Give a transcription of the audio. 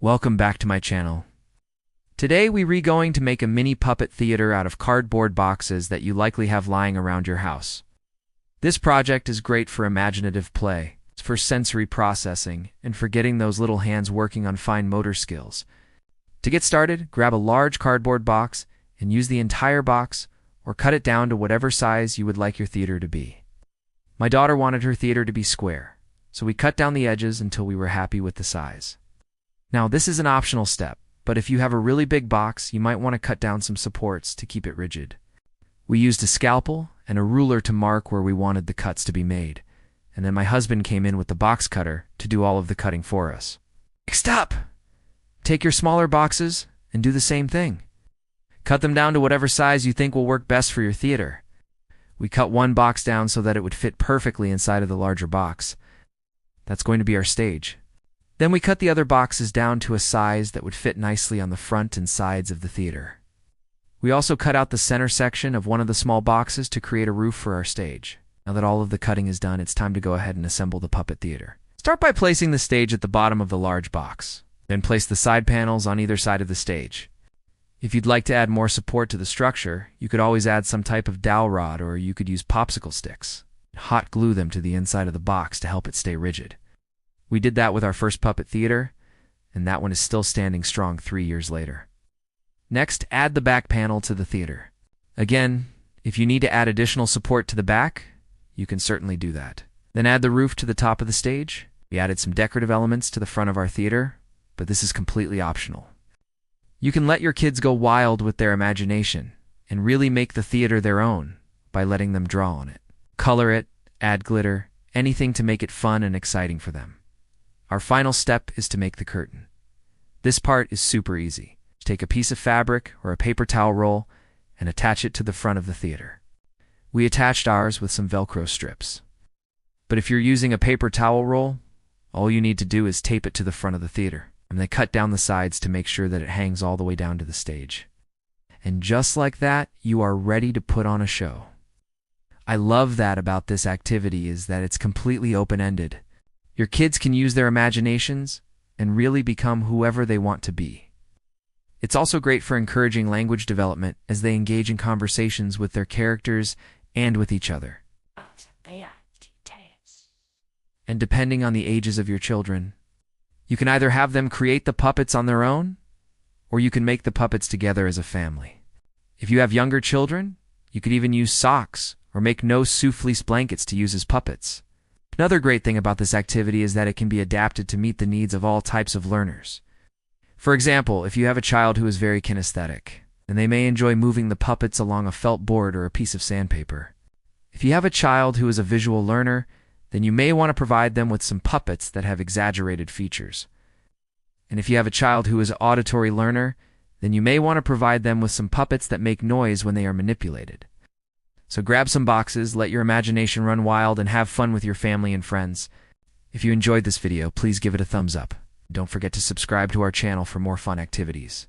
Welcome back to my channel. Today we're going to make a mini puppet theater out of cardboard boxes that you likely have lying around your house. This project is great for imaginative play, for sensory processing, and for getting those little hands working on fine motor skills. To get started, grab a large cardboard box and use the entire box or cut it down to whatever size you would like your theater to be. My daughter wanted her theater to be square, so we cut down the edges until we were happy with the size. Now, this is an optional step, but if you have a really big box, you might want to cut down some supports to keep it rigid. We used a scalpel and a ruler to mark where we wanted the cuts to be made, and then my husband came in with the box cutter to do all of the cutting for us. Next up, take your smaller boxes and do the same thing. Cut them down to whatever size you think will work best for your theater. We cut one box down so that it would fit perfectly inside of the larger box. That's going to be our stage. Then we cut the other boxes down to a size that would fit nicely on the front and sides of the theater. We also cut out the center section of one of the small boxes to create a roof for our stage. Now that all of the cutting is done, it's time to go ahead and assemble the puppet theater. Start by placing the stage at the bottom of the large box. Then place the side panels on either side of the stage. If you'd like to add more support to the structure, you could always add some type of dowel rod, or you could use popsicle sticks. Hot glue them to the inside of the box to help it stay rigid. We did that with our first puppet theater, and that one is still standing strong 3 years later. Next, add the back panel to the theater. Again, if you need to add additional support to the back, you can certainly do that. Then add the roof to the top of the stage. We added some decorative elements to the front of our theater, but this is completely optional. You can let your kids go wild with their imagination and really make the theater their own by letting them draw on it. Color it, add glitter, anything to make it fun and exciting for them. Our final step is to make the curtain. This part is super easy. Take a piece of fabric or a paper towel roll and attach it to the front of the theater. We attached ours with some Velcro strips. But if you're using a paper towel roll, all you need to do is tape it to the front of the theater, and then cut down the sides to make sure that it hangs all the way down to the stage. And just like that, you are ready to put on a show. I love that about this activity is that it's completely open-ended. Your kids can use their imaginations and really become whoever they want to be. It's also great for encouraging language development as they engage in conversations with their characters and with each other. And depending on the ages of your children, you can either have them create the puppets on their own, or you can make the puppets together as a family. If you have younger children, you could even use socks or make no-sew fleece blankets to use as puppets. Another great thing about this activity is that it can be adapted to meet the needs of all types of learners. For example, if you have a child who is very kinesthetic, then they may enjoy moving the puppets along a felt board or a piece of sandpaper. If you have a child who is a visual learner, then you may want to provide them with some puppets that have exaggerated features. And if you have a child who is an auditory learner, then you may want to provide them with some puppets that make noise when they are manipulated. So grab some boxes, let your imagination run wild, and have fun with your family and friends. If you enjoyed this video, please give it a thumbs up. Don't forget to subscribe to our channel for more fun activities.